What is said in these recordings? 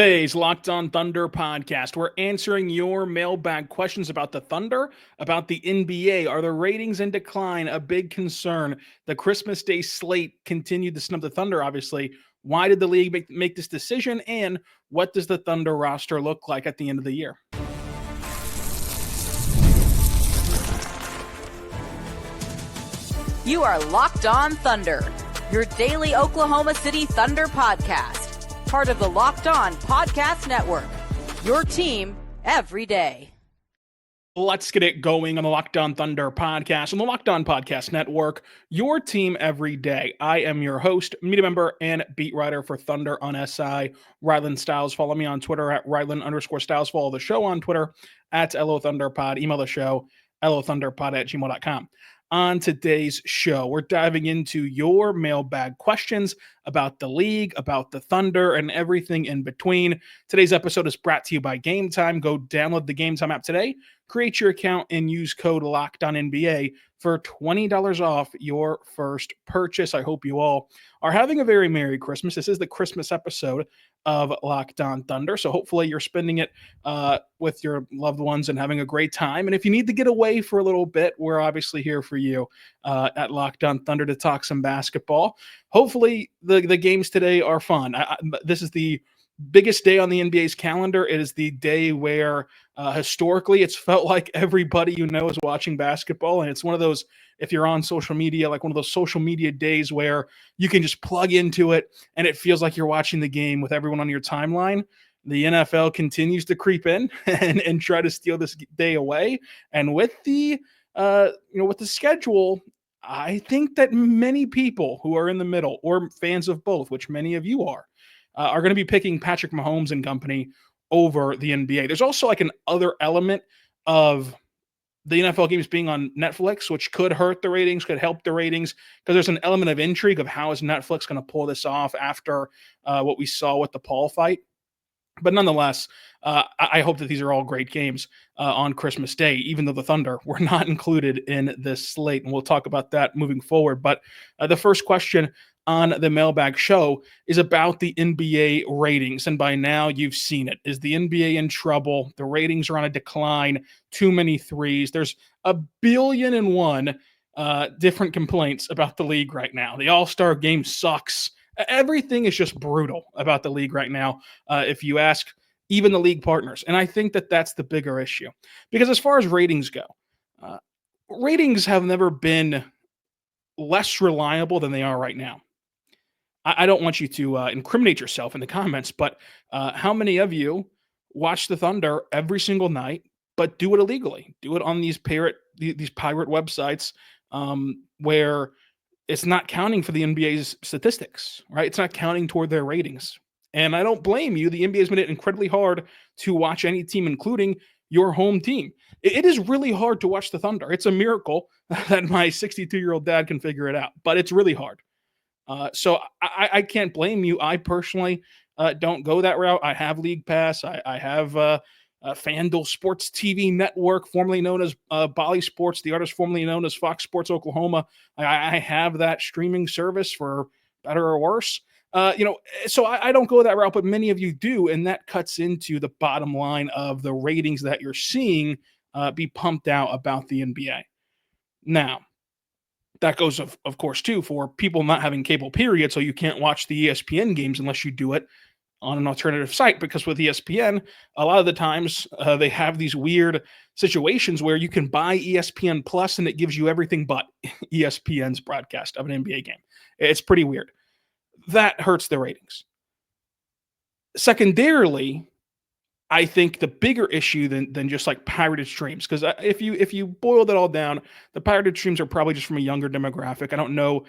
Today's Locked On Thunder podcast. We're answering your mailbag questions about the Thunder, about the NBA. Are the ratings in decline a big concern? The Christmas Day slate continued to snub the Thunder, obviously. Why did the league make this decision? And what does the Thunder roster look like at the end of the year? You are Locked On Thunder, your daily Oklahoma City Thunder podcast. Part of the Locked On Podcast Network, your team every day. Let's get it going on the Locked On Thunder podcast, on the Locked On Podcast Network, your team every day. I am your host, media member, and beat writer for Thunder on SI, Ryland Stiles. Follow me on Twitter at Ryland_Stiles. Follow the show on Twitter at LOThunderPod. Email the show, LOThunderPod@gmail.com. On today's show, we're diving into your mailbag questions about the league, about the Thunder, and everything in between. Today's episode is brought to you by Game Time. Go download the Game Time app today, create your account, and use code LOCKEDONNBA for $20 off your first purchase. I hope you all are having a very Merry Christmas. This is the Christmas episode of Locked On Thunder, so hopefully you're spending it with your loved ones and having a great time. And if you need to get away for a little bit, we're obviously here for you at Locked On Thunder to talk some basketball. Hopefully the games today are fun. This is the biggest day on the NBA's calendar. It is the day where historically it's felt like everybody you know is watching basketball. And it's one of those, if you're on social media, like one of those social media days where you can just plug into it and it feels like you're watching the game with everyone on your timeline. The NFL continues to creep in and try to steal this day away. And with the with the schedule, I think that many people who are in the middle or fans of both, which many of you are going to be picking Patrick Mahomes and company over the NBA. There's also like an other element of the NFL games being on Netflix, which could hurt the ratings, could help the ratings, because there's an element of intrigue of how is Netflix going to pull this off after what we saw with the Paul fight. But nonetheless, I hope that these are all great games on Christmas Day, even though the Thunder were not included in this slate. And we'll talk about that moving forward. But the first question on the Mailbag show is about the NBA ratings. And by now you've seen it. Is the NBA in trouble? The ratings are on a decline. Too many threes. There's 1,000,000,001 different complaints about the league right now. The All-Star game sucks. Everything is just brutal about the league right now, if you ask even the league partners. And I think that that's the bigger issue. Because as far as ratings go, ratings have never been less reliable than they are right now. I don't want you to incriminate yourself in the comments, but how many of you watch the Thunder every single night, but do it illegally? Do it on these pirate websites where it's not counting for the NBA's statistics, right? It's not counting toward their ratings. And I don't blame you. The NBA has made it incredibly hard to watch any team, including your home team. It is really hard to watch the Thunder. It's a miracle that my 62-year-old dad can figure it out, but it's really hard. So I can't blame you. I personally don't go that route. I have League Pass. I have FanDuel Sports TV Network, formerly known as Bally Sports, the artist formerly known as Fox Sports Oklahoma. I have that streaming service for better or worse. So I don't go that route, but many of you do, and that cuts into the bottom line of the ratings that you're seeing be pumped out about the NBA. Now, that goes, of course, too, for people not having cable, period, so you can't watch the ESPN games unless you do it on an alternative site, because with ESPN, a lot of the times they have these weird situations where you can buy ESPN Plus and it gives you everything but ESPN's broadcast of an NBA game. It's pretty weird. That hurts the ratings. Secondarily, I think the bigger issue than just like pirated streams, because if you boiled it all down, the pirated streams are probably just from a younger demographic. I don't know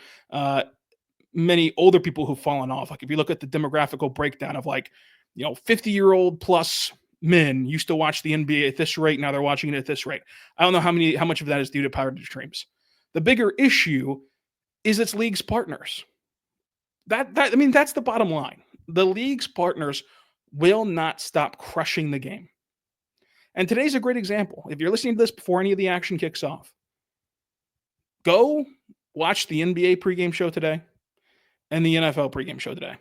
many older people who've fallen off. Like if you look at the demographical breakdown of 50-year-old plus men used to watch the NBA at this rate, now they're watching it at this rate. I don't know how much of that is due to pirated streams. The bigger issue is its league's partners. That's the bottom line. The league's partners will not stop crushing the game. And today's a great example. If you're listening to this before any of the action kicks off, go watch the NBA pregame show today and the NFL pregame show today.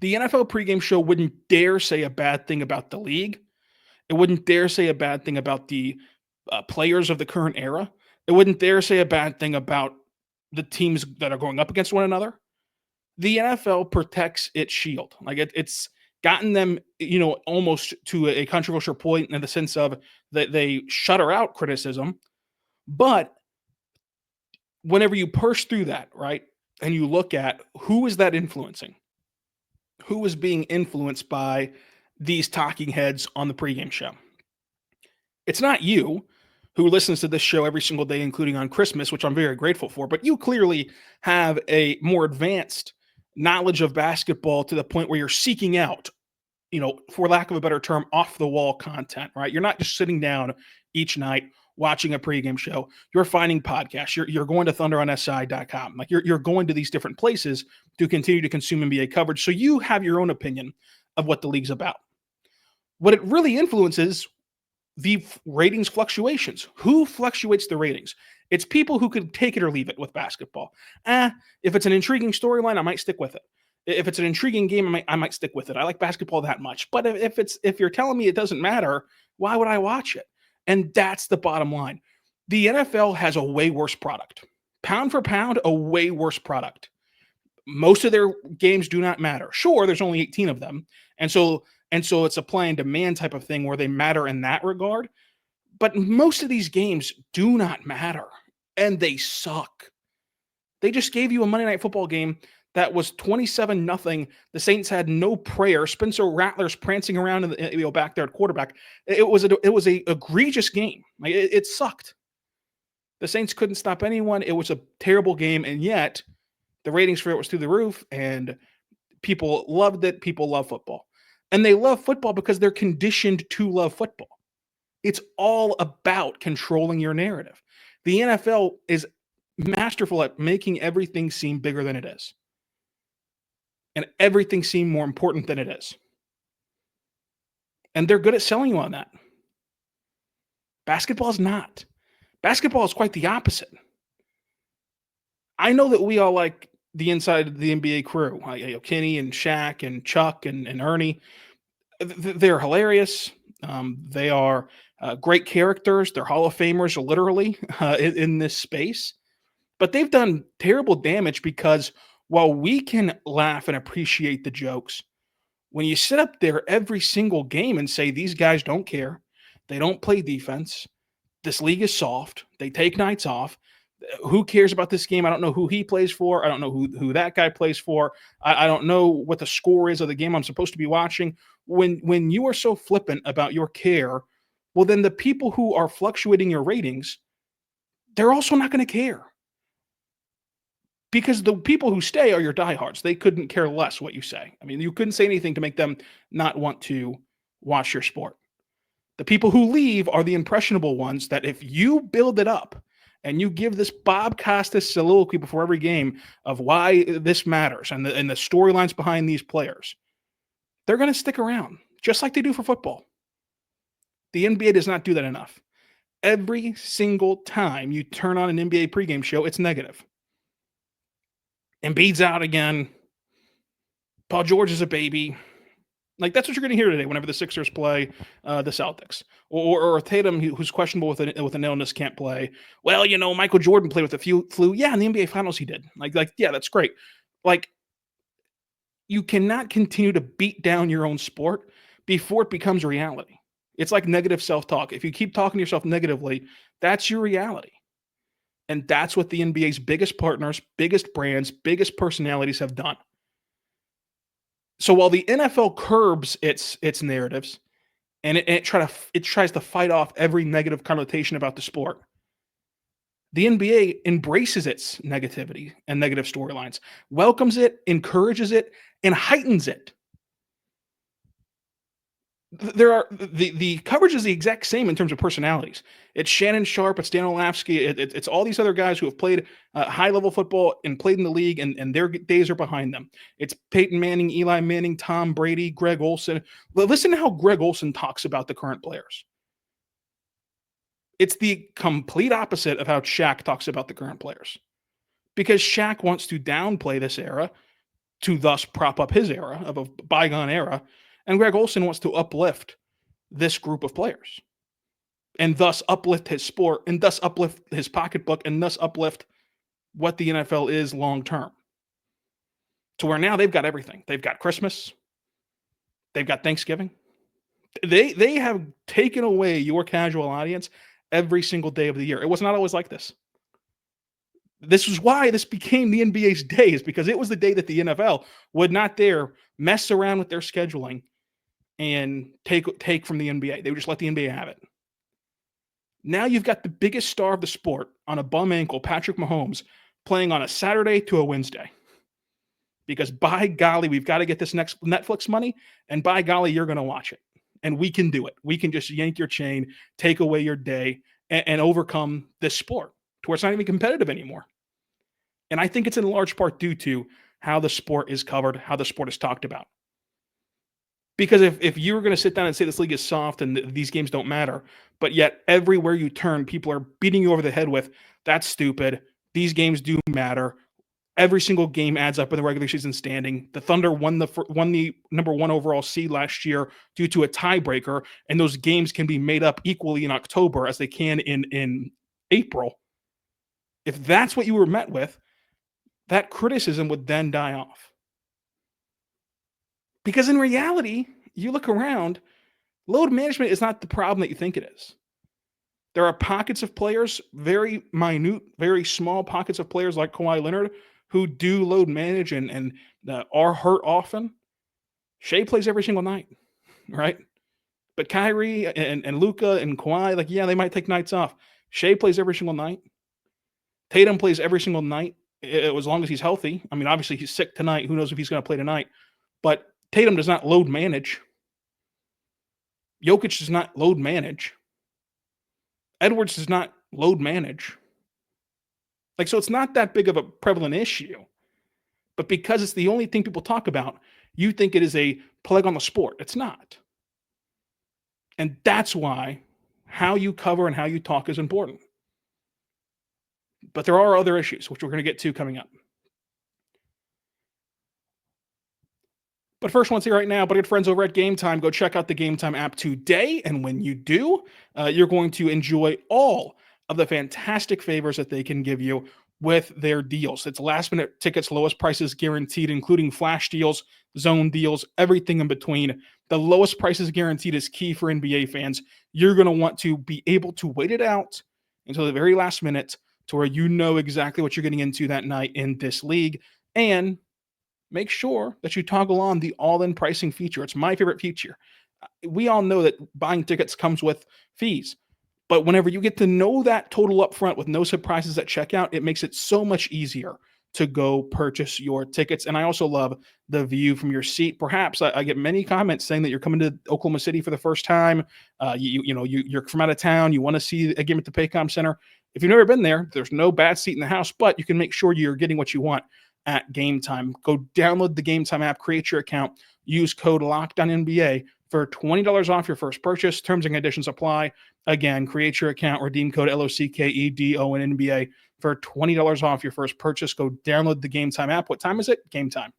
The NFL pregame show wouldn't dare say a bad thing about the league. It wouldn't dare say a bad thing about the players of the current era. It wouldn't dare say a bad thing about the teams that are going up against one another. The NFL protects its shield. Like it's gotten them, almost to a controversial point in the sense of that they shutter out criticism. But whenever you push through that, right, and you look at who is that influencing, who is being influenced by these talking heads on the pregame show, it's not you who listens to this show every single day, including on Christmas, which I'm very grateful for, but you clearly have a more advanced knowledge of basketball to the point where you're seeking out, for lack of a better term, off the wall content, right? You're not just sitting down each night watching a pregame show. You're finding podcasts. You're going to thunderonsi.com. Like you're going to these different places to continue to consume NBA coverage. So you have your own opinion of what the league's about. What it really influences the ratings fluctuations. Who fluctuates the ratings? It's people who could take it or leave it with basketball. If it's an intriguing storyline, I might stick with it. If it's an intriguing game, I might stick with it. I like basketball that much. But if you're telling me it doesn't matter, why would I watch it? And that's the bottom line. The NFL has a way worse product. Pound for pound, a way worse product. Most of their games do not matter. Sure, there's only 18 of them. And so it's a play and demand type of thing where they matter in that regard. But most of these games do not matter. And they suck. They just gave you a Monday Night Football game that was 27-0. The Saints had no prayer. Spencer Rattler's prancing around in the, back there at quarterback. It was a egregious game. Like it sucked. The Saints couldn't stop anyone. It was a terrible game, and yet the ratings for it was through the roof, and people loved it. People love football. And they love football because they're conditioned to love football. It's all about controlling your narrative. The NFL is masterful at making everything seem bigger than it is. And everything seem more important than it is. And they're good at selling you on that. Basketball is not. Basketball is quite the opposite. I know that we all like the inside of the NBA crew. Kenny and Shaq and Chuck and Ernie. They're hilarious. They are great characters. They're Hall of Famers, literally, in this space. But they've done terrible damage because while we can laugh and appreciate the jokes, when you sit up there every single game and say these guys don't care, they don't play defense, this league is soft, they take nights off, who cares about this game? I don't know who he plays for. I don't know who that guy plays for. I don't know what the score is of the game I'm supposed to be watching. When you are so flippant about your care, well, then the people who are fluctuating your ratings, they're also not going to care. Because the people who stay are your diehards. They couldn't care less what you say. I mean, you couldn't say anything to make them not want to watch your sport. The people who leave are the impressionable ones that if you build it up and you give this Bob Costas soliloquy before every game of why this matters and the storylines behind these players, they're going to stick around, just like they do for football. The NBA does not do that enough. Every single time you turn on an NBA pregame show, it's negative. Embiid's out again. Paul George is a baby. Like, that's what you're going to hear today whenever the Sixers play the Celtics. Or Tatum, who's questionable with an illness, can't play. Well, Michael Jordan played with the flu. Yeah, in the NBA Finals he did. Like, yeah, that's great. Like, you cannot continue to beat down your own sport before it becomes reality. It's like negative self-talk. If you keep talking to yourself negatively, that's your reality. And that's what the NBA's biggest partners, biggest brands, biggest personalities have done. So while the NFL curbs its narratives and it tries to fight off every negative connotation about the sport, the NBA embraces its negativity and negative storylines, welcomes it, encourages it, and heightens it. The coverage is the exact same in terms of personalities. It's Shannon Sharp, it's Dan Orlovsky, it's all these other guys who have played high-level football and played in the league, and their days are behind them. It's Peyton Manning, Eli Manning, Tom Brady, Greg Olsen. Listen to how Greg Olsen talks about the current players. It's the complete opposite of how Shaq talks about the current players. Because Shaq wants to downplay this era to thus prop up his era of a bygone era. And Greg Olson wants to uplift this group of players and thus uplift his sport and thus uplift his pocketbook and thus uplift what the NFL is long term. To where now they've got everything. They've got Christmas. They've got Thanksgiving. They have taken away your casual audience every single day of the year. It was not always like this. This is why this became the NBA's day, is because it was the day that the NFL would not dare mess around with their scheduling and take from the NBA. They would just let the NBA have it. Now you've got the biggest star of the sport on a bum ankle, Patrick Mahomes, playing on a Saturday to a Wednesday. Because by golly, we've got to get this next Netflix money, and by golly, you're going to watch it. And we can do it. We can just yank your chain, take away your day, and overcome this sport to where it's not even competitive anymore. And I think it's in large part due to how the sport is covered, how the sport is talked about. Because if you were going to sit down and say this league is soft and these games don't matter, but yet everywhere you turn, people are beating you over the head with, that's stupid, these games do matter, every single game adds up in the regular season standing. The Thunder won the number 1 overall seed last year due to a tiebreaker, and those games can be made up equally in October as they can in April. If that's what you were met with, that criticism would then die off. Because in reality, you look around, load management is not the problem that you think it is. There are pockets of players, very minute, very small pockets of players like Kawhi Leonard, who do load manage and are hurt often. Shai plays every single night, right? But Kyrie and Luka and Kawhi, like, yeah, they might take nights off. Shai plays every single night. Tatum plays every single night, as long as he's healthy. I mean, obviously he's sick tonight. Who knows if he's going to play tonight? But Tatum does not load manage. Jokic does not load manage. Edwards does not load manage. Like, so it's not that big of a prevalent issue. But because it's the only thing people talk about, you think it is a plague on the sport. It's not. And that's why how you cover and how you talk is important. But there are other issues, which we're going to get to coming up. But first, once here right now, but good friends over at Game Time, go check out the Game Time app today. And when you do, you're going to enjoy all of the fantastic favors that they can give you with their deals. It's last minute tickets, lowest prices guaranteed, including flash deals, zone deals, everything in between. The lowest prices guaranteed is key for NBA fans. You're going to want to be able to wait it out until the very last minute to where you know exactly what you're getting into that night in this league. And make sure that you toggle on the all-in pricing feature. It's my favorite feature. We all know that buying tickets comes with fees. But whenever you get to know that total up front with no surprises at checkout, it makes it so much easier to go purchase your tickets. And I also love the view from your seat. Perhaps I get many comments saying that you're coming to Oklahoma City for the first time. You're from out of town. You want to see a game at the Paycom Center. If you've never been there, there's no bad seat in the house, but you can make sure you're getting what you want at Game Time. Go download the Game Time app, create your account, use code LOCKEDONNBA for $20 off your first purchase. Terms and conditions apply. Again, create your account, redeem code LOCKEDONNBA for $20 off your first purchase. Go download the Game Time app. What time is it? Game Time.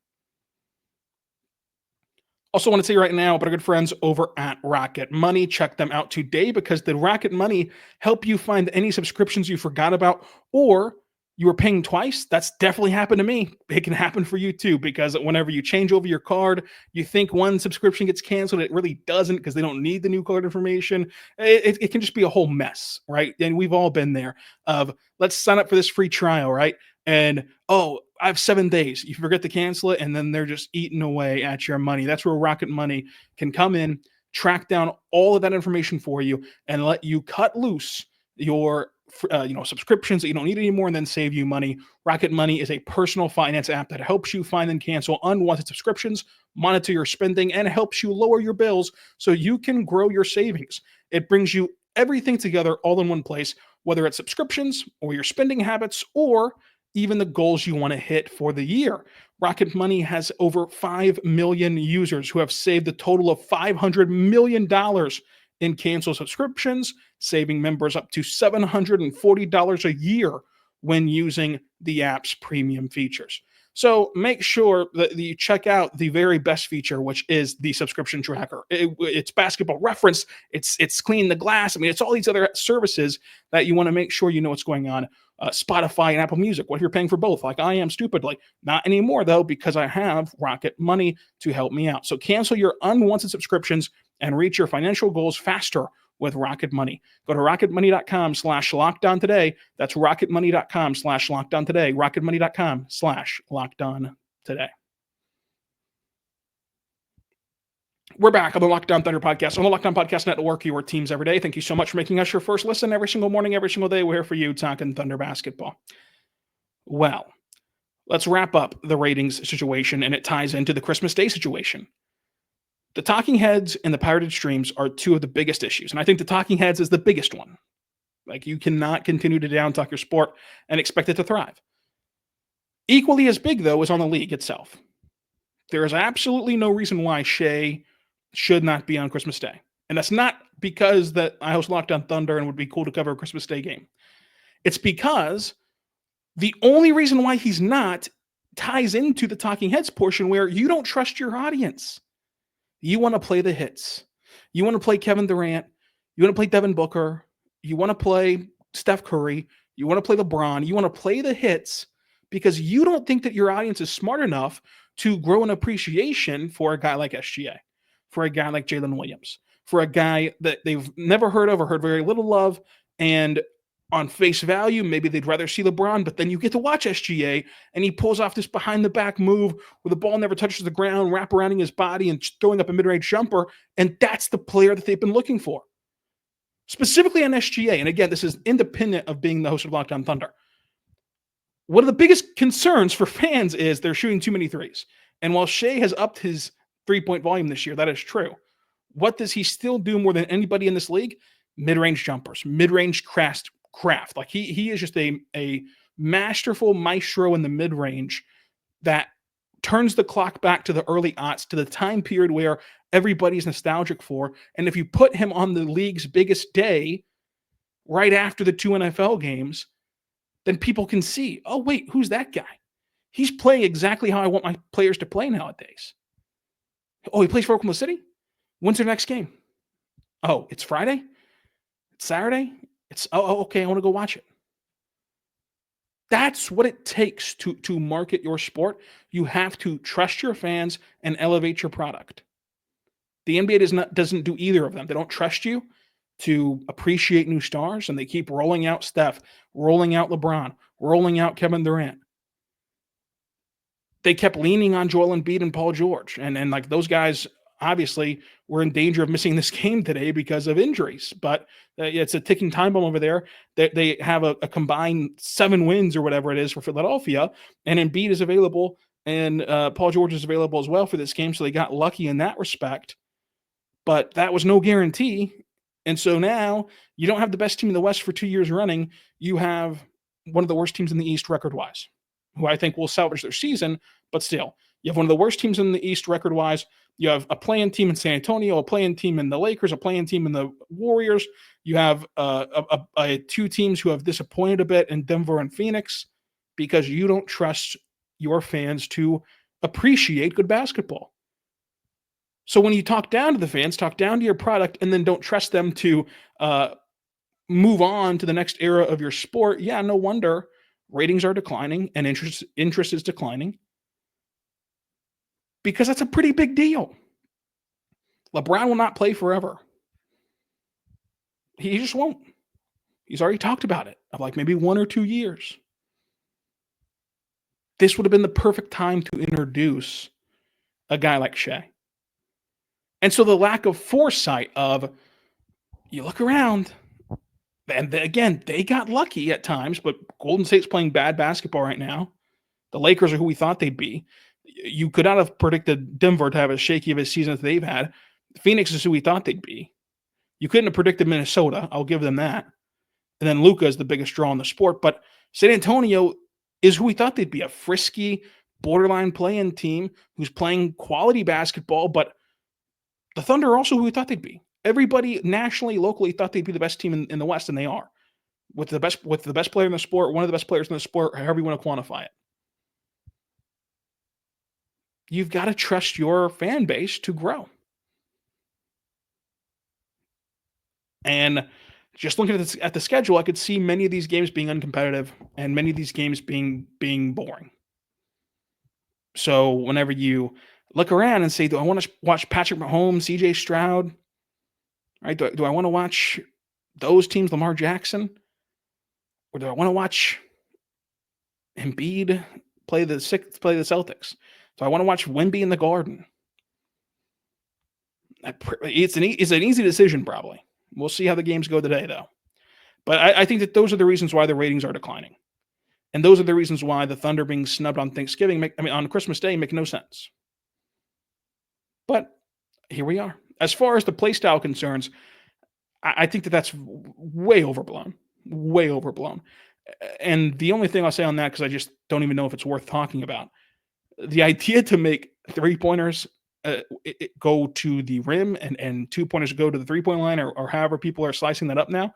Also want to tell you right now about our good friends over at Rocket Money. Check them out today because the Rocket Money help you find any subscriptions you forgot about or you were paying twice. That's definitely happened to me. It can happen for you too, because whenever you change over your card, you think one subscription gets canceled. It really doesn't because they don't need the new card information. It can just be a whole mess, right? And we've all been there of let's sign up for this free trial, right? And, oh, I have 7 days. You forget to cancel it, and then they're just eating away at your money. That's where Rocket Money can come in, track down all of that information for you, and let you cut loose your subscriptions that you don't need anymore and then save you money. Rocket Money is a personal finance app that helps you find and cancel unwanted subscriptions, monitor your spending, and helps you lower your bills so you can grow your savings. It brings you everything together all in one place, whether it's subscriptions or your spending habits or even the goals you want to hit for the year. Rocket Money has over 5 million users who have saved a total of $500 million in canceled subscriptions, saving members up to $740 a year when using the app's premium features. So make sure that you check out the very best feature, which is the subscription tracker. It's basketball reference. It's clean the glass. I mean, it's all these other services that you want to make sure you know what's going on. Spotify and Apple Music. What if you're paying for both? Like I am stupidly. Not anymore though, because I have Rocket Money to help me out. So cancel your unwanted subscriptions and reach your financial goals faster with Rocket Money. Go to rocketmoney.com/lockdown today. That's rocketmoney.com/lockdown today. rocketmoney.com/lockdown today. We're back on the Locked On Thunder podcast on the Locked On Podcast Network, your teams every day. Thank you so much for making us your first listen every single morning, every single day. We're here for you talking Thunder basketball. Well, let's wrap up the ratings situation, and it ties into the Christmas Day situation. The talking heads and the pirated streams are two of the biggest issues, and I think the talking heads is the biggest one. Like, you cannot continue to down talk your sport and expect it to thrive. Equally as big, though, is on the league itself. There is absolutely no reason why Shai should not be on Christmas Day. And that's not because that I host Locked On Thunder and would be cool to cover a Christmas Day game. It's because the only reason why he's not ties into the talking heads portion where you don't trust your audience. You want to play the hits. You want to play Kevin Durant. You want to play Devin Booker. You want to play Steph Curry. You want to play LeBron. You want to play the hits because you don't think that your audience is smart enough to grow an appreciation for a guy like SGA, for a guy like Jalen Williams, for a guy that they've never heard of or heard very little of. And on face value, maybe they'd rather see LeBron, but then you get to watch SGA and he pulls off this behind the back move where the ball never touches the ground, wrap around his body and throwing up a mid-range jumper. And that's the player that they've been looking for. Specifically on SGA. And again, this is independent of being the host of Locked On Thunder. One of the biggest concerns for fans is they're shooting too many threes. And while Shai has upped his three-point volume this year, that is true. What does he still do more than anybody in this league? Mid-range jumpers, mid-range craft. Like he is just a masterful maestro in the mid-range that turns the clock back to the early aughts, to the time period where everybody's nostalgic for. And if you put him on the league's biggest day, right after the 2 NFL games, then people can see, oh, wait, who's that guy? He's playing exactly how I want my players to play nowadays. Oh, he plays for Oklahoma City? When's their next game? Oh, it's Friday? It's Saturday? Okay, I want to go watch it. That's what it takes to market your sport. You have to trust your fans and elevate your product. The NBA doesn't do either of them. They don't trust you to appreciate new stars, and they keep rolling out Steph, rolling out LeBron, rolling out Kevin Durant. They kept leaning on Joel Embiid and Paul George, and like those guys obviously were in danger of missing this game today because of injuries, but it's a ticking time bomb over there. They have a combined 7 wins or whatever it is for Philadelphia, and Embiid is available, and Paul George is available as well for this game, so they got lucky in that respect, but that was no guarantee. And so now you don't have the best team in the West for 2 years running. You have one of the worst teams in the East record-wise, who I think will salvage their season, but still, you have one of the worst teams in the East record-wise. You have a play-in team in San Antonio, a play-in team in the Lakers, a play-in team in the Warriors. You have two teams who have disappointed a bit in Denver and Phoenix because you don't trust your fans to appreciate good basketball. So when you talk down to the fans, talk down to your product, and then don't trust them to move on to the next era of your sport, yeah, no wonder ratings are declining and interest is declining. Because that's a pretty big deal. LeBron will not play forever. He just won't. He's already talked about it, of like maybe 1 or 2 years. This would have been the perfect time to introduce a guy like Shai. And so the lack of foresight of, you look around, and again, they got lucky at times, but Golden State's playing bad basketball right now. The Lakers are who we thought they'd be. You could not have predicted Denver to have as shaky of a season as they've had. Phoenix is who we thought they'd be. You couldn't have predicted Minnesota. I'll give them that. And then Luka is the biggest draw in the sport. But San Antonio is who we thought they'd be, a frisky, borderline play-in team who's playing quality basketball. But the Thunder are also who we thought they'd be. Everybody nationally, locally thought they'd be the best team in the West, and they are. With the best player in the sport, one of the best players in the sport, however you want to quantify it. you've got to trust your fan base to grow. And just looking at the schedule, I could see many of these games being uncompetitive and many of these games being boring. So whenever you look around and say, do I want to watch Patrick Mahomes, CJ Stroud? Right? Do I want to watch those teams, Lamar Jackson? Or do I want to watch Embiid play the Celtics? Do I want to watch Wemby in the Garden? It's an easy decision, probably. We'll see how the games go today, though. But I think that those are the reasons why the ratings are declining. And those are the reasons why the Thunder being snubbed on Thanksgiving, on Christmas Day, make no sense. But here we are. As far as the play style concerns, I think that that's way overblown. Way overblown. And the only thing I'll say on that, because I just don't even know if it's worth talking about, the idea to make three-pointers go to the rim and two-pointers go to the three-point line or however people are slicing that up now,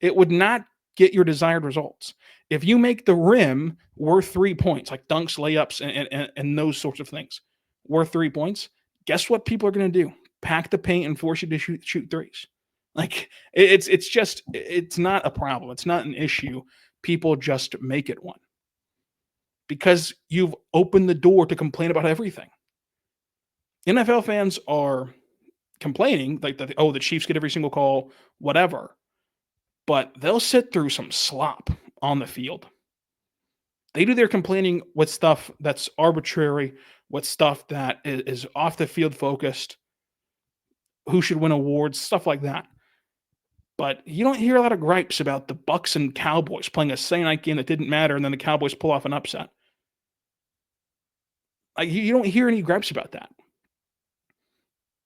it would not get your desired results. If you make the rim worth 3 points, like dunks, layups, and those sorts of things, worth 3 points, guess what people are going to do? Pack the paint and force you to shoot threes. Like, it's not a problem. It's not an issue. People just make it one. Because you've opened the door to complain about everything. NFL fans are complaining, like, the Chiefs get every single call, whatever. But they'll sit through some slop on the field. They do their complaining with stuff that's arbitrary, with stuff that is off the field focused, who should win awards, stuff like that. But you don't hear a lot of gripes about the Bucs and Cowboys playing a Sunday night game that didn't matter, and then the Cowboys pull off an upset. Like, you don't hear any gripes about that.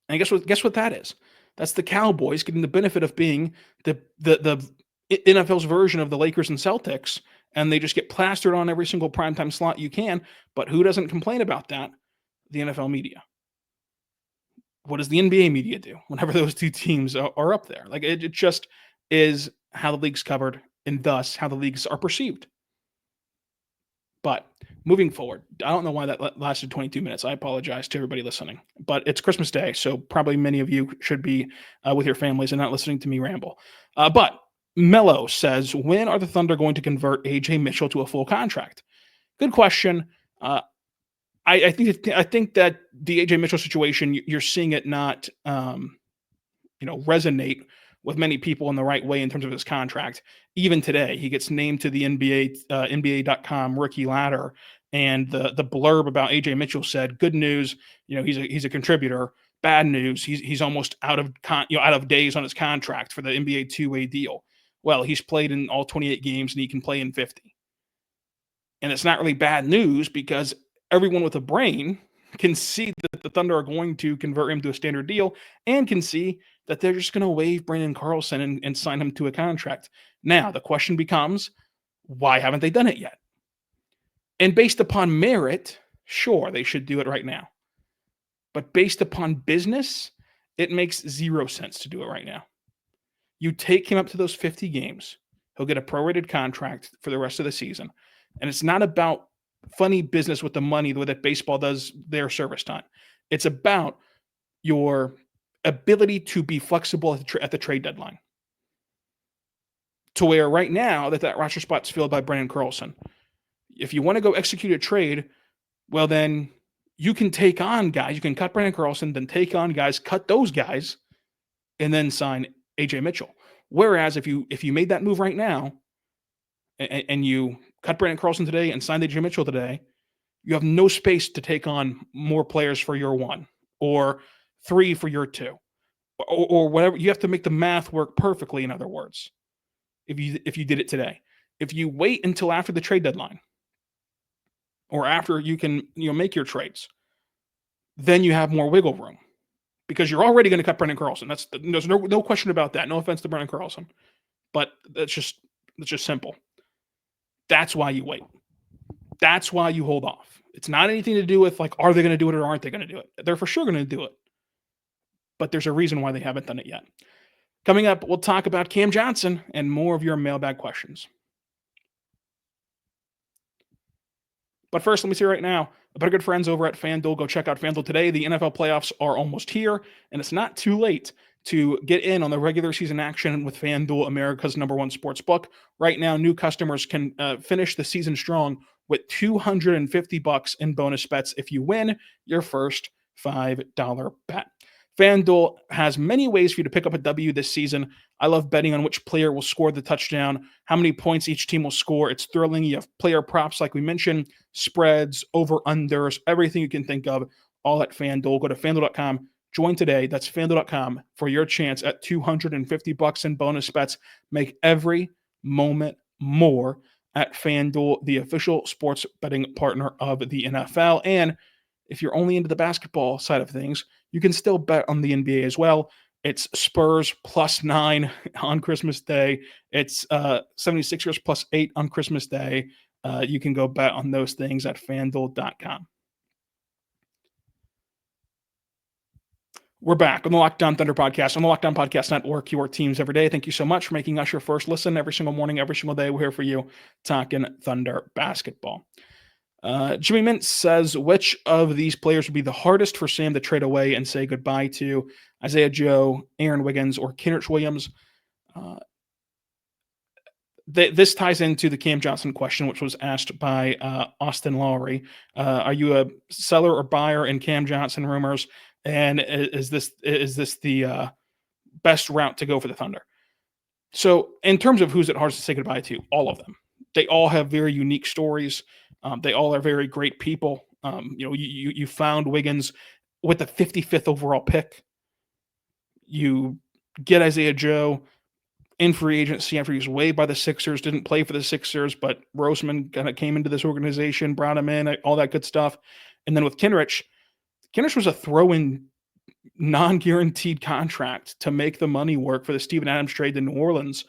And guess what that is? That's the Cowboys getting the benefit of being the NFL's version of the Lakers and Celtics, and they just get plastered on every single primetime slot you can. But who doesn't complain about that? The NFL media. What does the NBA media do whenever those two teams are up there? Like, it just is how the league's covered, and thus how the leagues are perceived. But moving forward, I don't know why that lasted 22 minutes. I apologize to everybody listening. But it's Christmas Day, so probably many of you should be with your families and not listening to me ramble. But Mello says, when are the Thunder going to convert A.J. Mitchell to a full contract? Good question. I think that the A.J. Mitchell situation, you're seeing it not resonate with many people in the right way in terms of his contract. Even today, he gets named to the NBA.com rookie ladder, and the blurb about A.J. Mitchell said, "Good news, he's a contributor. Bad news, he's almost out of days on his contract for the NBA two-way deal." Well, he's played in all 28 games, and he can play in 50. And it's not really bad news because everyone with a brain can see that the Thunder are going to convert him to a standard deal and can see that they're just going to waive Brandon Carlson and sign him to a contract. Now, the question becomes, why haven't they done it yet? And based upon merit, sure, they should do it right now. But based upon business, it makes zero sense to do it right now. You take him up to those 50 games, he'll get a prorated contract for the rest of the season. And it's not about funny business with the money the way that baseball does their service time. It's about your ability to be flexible at the trade deadline. To where right now that roster spot's filled by Brandon Carlson. If you want to go execute a trade, well, then you can take on guys. You can cut Brandon Carlson, then take on guys, cut those guys, and then sign A.J. Mitchell. Whereas if you made that move right now and you cut Brandon Carlson today and signed A.J. Mitchell today, you have no space to take on more players for year one or 3 for year 2 or whatever. You have to make the math work perfectly, in other words, if you did it today. If you wait until after the trade deadline or after you can make your trades, then you have more wiggle room because you're already going to cut Brandon Carlson. There's no question about that. No offense to Brandon Carlson, but that's just simple. That's why you wait. That's why you hold off. It's not anything to do with like, are they going to do it or aren't they going to do it? They're for sure going to do it. But there's a reason why they haven't done it yet. Coming up, we'll talk about Cam Johnson and more of your mailbag questions. But first, let me say right now, But our good friends over at FanDuel, go check out FanDuel today. The NFL playoffs are almost here, and it's not too late to get in on the regular season action with FanDuel, America's #1 sports book. Right now, new customers can finish the season strong with $250 in bonus bets if you win your first $5 bet. FanDuel has many ways for you to pick up a W this season. I love betting on which player will score the touchdown, how many points each team will score. It's thrilling. You have player props, like we mentioned, spreads, over-unders, everything you can think of, all at FanDuel. Go to FanDuel.com. Join today. That's FanDuel.com for your chance at $250 in bonus bets. Make every moment more at FanDuel, the official sports betting partner of the NFL. And if you're only into the basketball side of things, you can still bet on the NBA as well. It's Spurs +9 on Christmas Day. It's 76ers +8 on Christmas Day. You can go bet on those things at FanDuel.com. We're back on the Locked On Thunder podcast, on the Locked On Podcast Network, your teams every day. Thank you so much for making us your first listen every single morning, every single day. We're here for you talking Thunder basketball. Jimmy Mintz says, which of these players would be the hardest for Sam to trade away and say goodbye to? Isaiah Joe, Aaron Wiggins, or Kenrich Williams? This ties into the Cam Johnson question, which was asked by Austin Lowry. Are you a seller or buyer in Cam Johnson rumors? And is this the best route to go for the Thunder? So in terms of who's it hardest to say goodbye to, all of them. They all have very unique stories. They all are very great people. You found Wiggins with the 55th overall pick. You get Isaiah Joe in free agency after he was waived by the Sixers, didn't play for the Sixers, but Roseman kind of came into this organization, brought him in, all that good stuff. And then with Kenrich was a throw-in non-guaranteed contract to make the money work for the Steven Adams trade to New Orleans.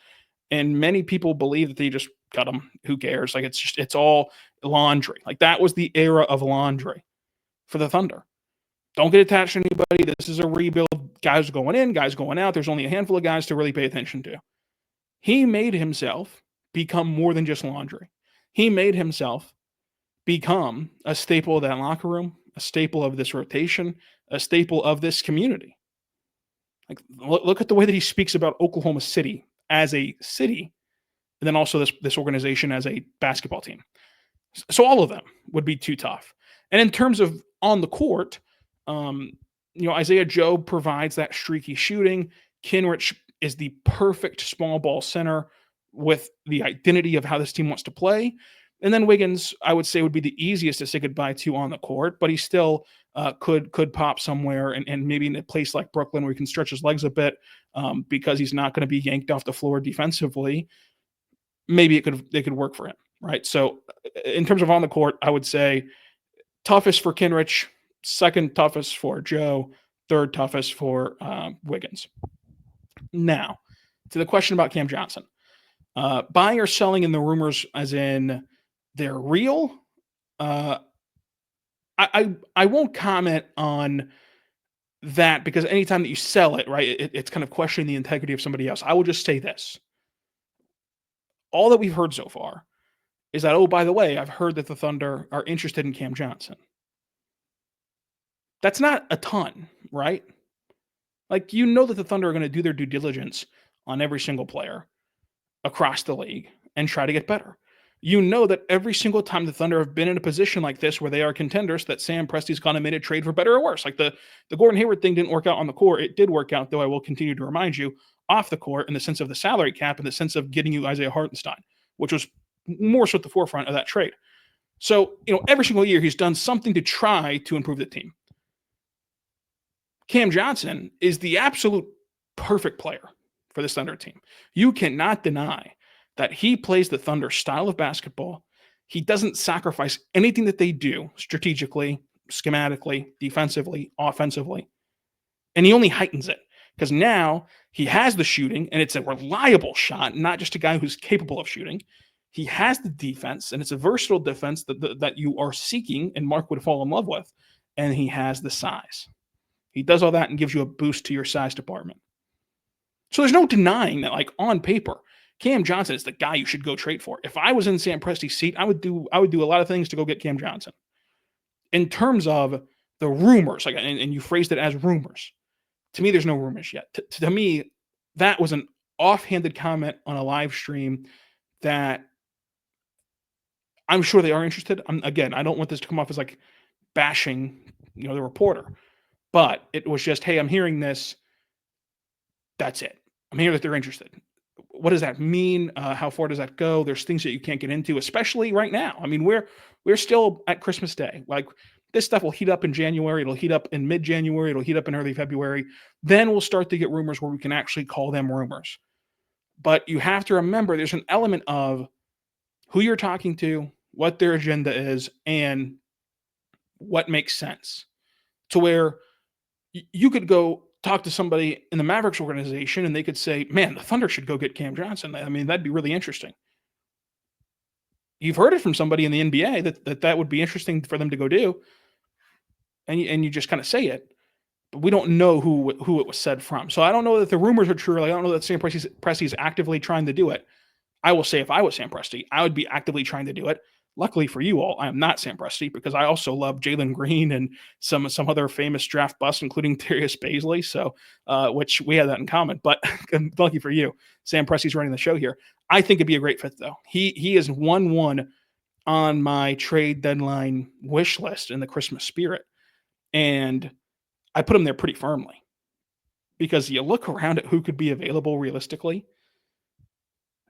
And many people believe that they just got him. Who cares? Like, it's all laundry. Like, that was the era of laundry for the Thunder. Don't get attached to anybody. This is a rebuild. Guys going in, guys going out. There's only a handful of guys to really pay attention to. He made himself become more than just laundry. He made himself become a staple of that locker room, a staple of this rotation, a staple of this community. Like, look at the way that he speaks about Oklahoma City as a city, and then also this organization as a basketball team. So all of them would be too tough. And in terms of on the court, Isaiah Joe provides that streaky shooting. Kenrich is the perfect small ball center with the identity of how this team wants to play. And then Wiggins, I would say, would be the easiest to say goodbye to on the court, but he still could pop somewhere and maybe in a place like Brooklyn where he can stretch his legs a bit because he's not going to be yanked off the floor defensively. Maybe they could work for him, right? So in terms of on the court, I would say toughest for Kenrich, second toughest for Joe, third toughest for Wiggins. Now, to the question about Cam Johnson. Buying or selling in the rumors as in they're real. I won't comment on that because anytime that you sell it, right, it's kind of questioning the integrity of somebody else. I will just say this. All that we've heard so far is that, oh, by the way, I've heard that the Thunder are interested in Cam Johnson. That's not a ton, right? Like, that the Thunder are going to do their due diligence on every single player across the league and try to get better. That every single time the Thunder have been in a position like this where they are contenders, that Sam Presti's gone and made a trade for better or worse. Like the Gordon Hayward thing didn't work out on the court. It did work out, though I will continue to remind you, off the court in the sense of the salary cap, in the sense of getting you Isaiah Hartenstein, which was more so at the forefront of that trade. So, every single year he's done something to try to improve the team. Cam Johnson is the absolute perfect player for this Thunder team. You cannot deny that he plays the Thunder style of basketball. He doesn't sacrifice anything that they do strategically, schematically, defensively, offensively. And he only heightens it because now he has the shooting and it's a reliable shot, not just a guy who's capable of shooting. He has the defense and it's a versatile defense that you are seeking and Mark would fall in love with. And he has the size. He does all that and gives you a boost to your size department. So there's no denying that, like, on paper, Cam Johnson is the guy you should go trade for. If I was in Sam Presti's seat, I would do a lot of things to go get Cam Johnson. in terms of the rumors, like, and you phrased it as rumors. To me, there's no rumors yet. To me, that was an offhanded comment on a live stream that I'm sure they are interested. Again, I don't want this to come off as like bashing, the reporter, but it was just, hey, I'm hearing this. That's it. I'm hearing that they're interested. What does that mean? How far does that go? There's things that you can't get into, especially right now. I mean, we're still at Christmas Day. Like, this stuff will heat up in January. It'll heat up in mid-January. It'll heat up in early February. Then we'll start to get rumors where we can actually call them rumors. But you have to remember there's an element of who you're talking to, what their agenda is, and what makes sense. To where you could go talk to somebody in the Mavericks organization and they could say, man, the Thunder should go get Cam Johnson. I mean, that'd be really interesting. You've heard it from somebody in the NBA that would be interesting for them to go do. And you just kind of say it, but we don't know who it was said from. So I don't know that the rumors are true. I don't know that Sam Presti is actively trying to do it. I will say, if I was Sam Presti, I would be actively trying to do it. Luckily for you all, I am not Sam Presti, because I also love Jalen Green and some other famous draft busts, including Darius Baisley. So, which we have that in common. But lucky for you, Sam Presti's running the show here. I think it'd be a great fit, though. He is 1-1 on my trade deadline wish list in the Christmas spirit, and I put him there pretty firmly, because you look around at who could be available realistically.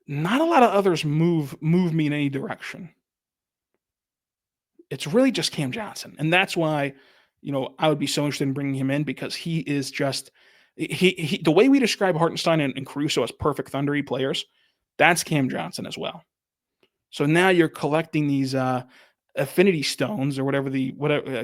Not a lot of others move me in any direction. It's really just Cam Johnson. And that's why, I would be so interested in bringing him in, because he is just, he the way we describe Hartenstein and Caruso as perfect Thundery players, that's Cam Johnson as well. So now you're collecting these affinity stones, or whatever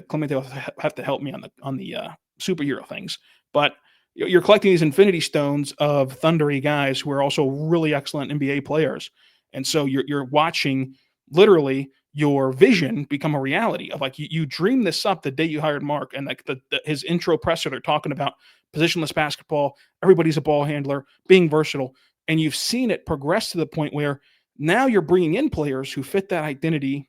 Clemente will have to help me on the superhero things, but you're collecting these infinity stones of Thundery guys who are also really excellent NBA players. And so you're watching literally your vision become a reality of, like, you dream this up the day you hired Mark, and like his intro presser, they're talking about positionless basketball. Everybody's a ball handler, being versatile. And you've seen it progress to the point where now you're bringing in players who fit that identity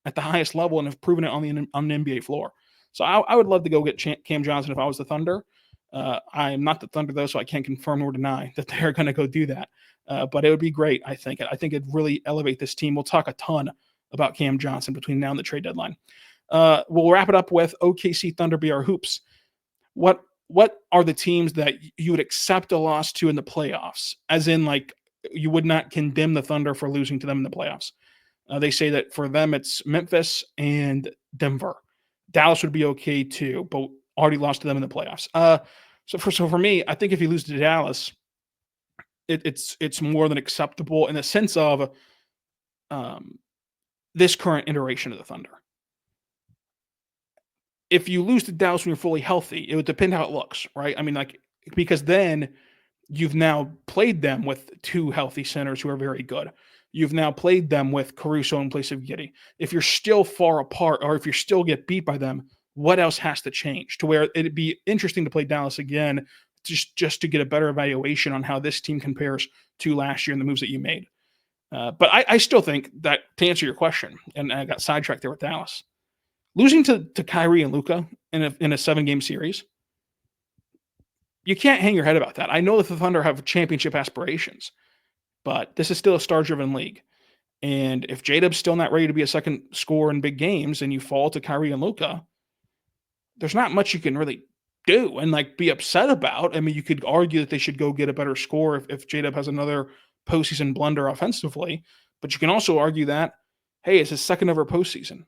at the highest level and have proven it on the NBA floor. So I would love to go get Cam Johnson if I was the Thunder. I am not the Thunder, though, so I can't confirm nor deny that they're going to go do that. But it would be great, I think. I think it'd really elevate this team. We'll talk a ton about Cam Johnson between now and the trade deadline. We'll wrap it up with OKC Thunder BR Hoops. What are the teams that you would accept a loss to in the playoffs? As in, like, you would not condemn the Thunder for losing to them in the playoffs. They say that for them, it's Memphis and Denver. Dallas would be okay too, but already lost to them in the playoffs. So for me, I think if you lose to Dallas, it's more than acceptable in the sense of this current iteration of the Thunder. If you lose to Dallas when you're fully healthy, it would depend how it looks, right? I mean, like, because then you've now played them with two healthy centers who are very good. You've now played them with Caruso in place of Giddey. If you're still far apart, or if you still get beat by them, what else has to change to where it'd be interesting to play Dallas again, just to get a better evaluation on how this team compares to last year and the moves that you made. But I still think that, to answer your question, and I got sidetracked there with Dallas, losing to Kyrie and Luka in a 7-game series, you can't hang your head about that. I know that the Thunder have championship aspirations, but this is still a star-driven league. And if J-Dub's still not ready to be a second scorer in big games and you fall to Kyrie and Luka, there's not much you can really do and, like, be upset about. I mean, you could argue that they should go get a better score if J-Dub has another postseason blunder offensively, but you can also argue that, hey, it's his second ever postseason.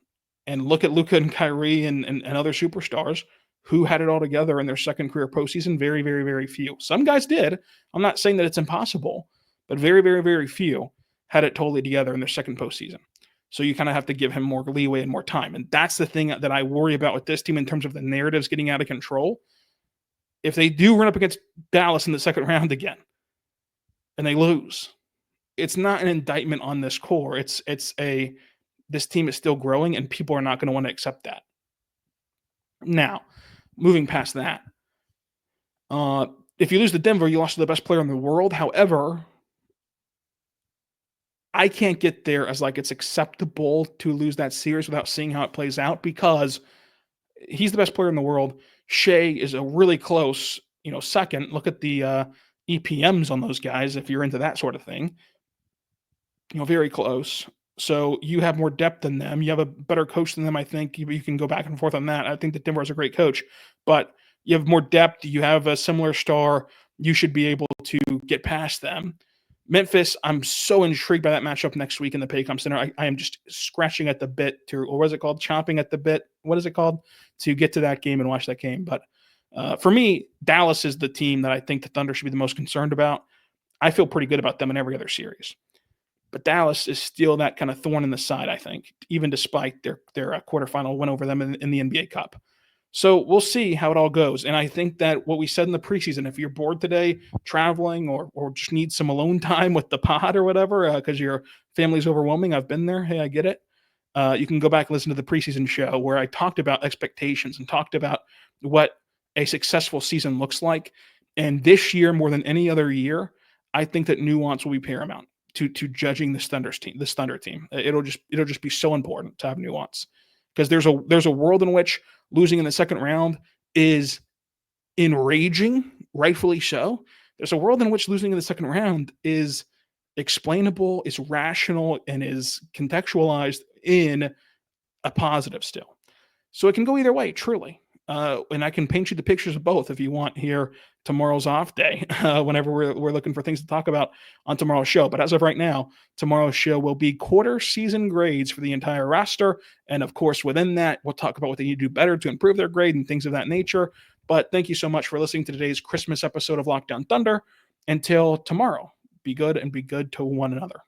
And look at Luka and Kyrie and other superstars who had it all together in their second career postseason. Very, very, very few. Some guys did. I'm not saying that it's impossible, but very, very, very few had it totally together in their second postseason. So you kind of have to give him more leeway and more time. And that's the thing that I worry about with this team in terms of the narratives getting out of control. If they do run up against Dallas in the second round again and they lose, it's not an indictment on this core. This team is still growing and people are not going to want to accept that. Now, moving past that, if you lose to Denver, you lost to the best player in the world. However, I can't get there as, like, it's acceptable to lose that series without seeing how it plays out, because he's the best player in the world. Shai is a really close, second. Look at the EPMs on those guys if you're into that sort of thing. Very close. So you have more depth than them. You have a better coach than them, I think. You can go back and forth on that. I think that Denver is a great coach, but you have more depth. You have a similar star. You should be able to get past them. Memphis, I'm so intrigued by that matchup next week in the Paycom Center. I am just scratching at the bit or what is it called? Chomping at the bit. What is it called? To get to that game and watch that game. But for me, Dallas is the team that I think the Thunder should be the most concerned about. I feel pretty good about them in every other series. But Dallas is still that kind of thorn in the side, I think, even despite their quarterfinal win over them in the NBA Cup. So we'll see how it all goes. And I think that what we said in the preseason, if you're bored today, traveling, or just need some alone time with the pod or whatever, because your family's overwhelming, I've been there. Hey, I get it. You can go back and listen to the preseason show where I talked about expectations and talked about what a successful season looks like. And this year, more than any other year, I think that nuance will be paramount to judging this Thunder team. It'll just be so important to have nuance, because there's a world in which losing in the second round is enraging, rightfully so. There's a world in which losing in the second round is explainable, is rational, and is contextualized in a positive still. So it can go either way, truly. And I can paint you the pictures of both if you want here tomorrow's off day, whenever we're looking for things to talk about on tomorrow's show. But as of right now, tomorrow's show will be quarter season grades for the entire roster. And of course, within that, we'll talk about what they need to do better to improve their grade and things of that nature. But thank you so much for listening to today's Christmas episode of Lockdown Thunder. Until tomorrow, be good and be good to one another.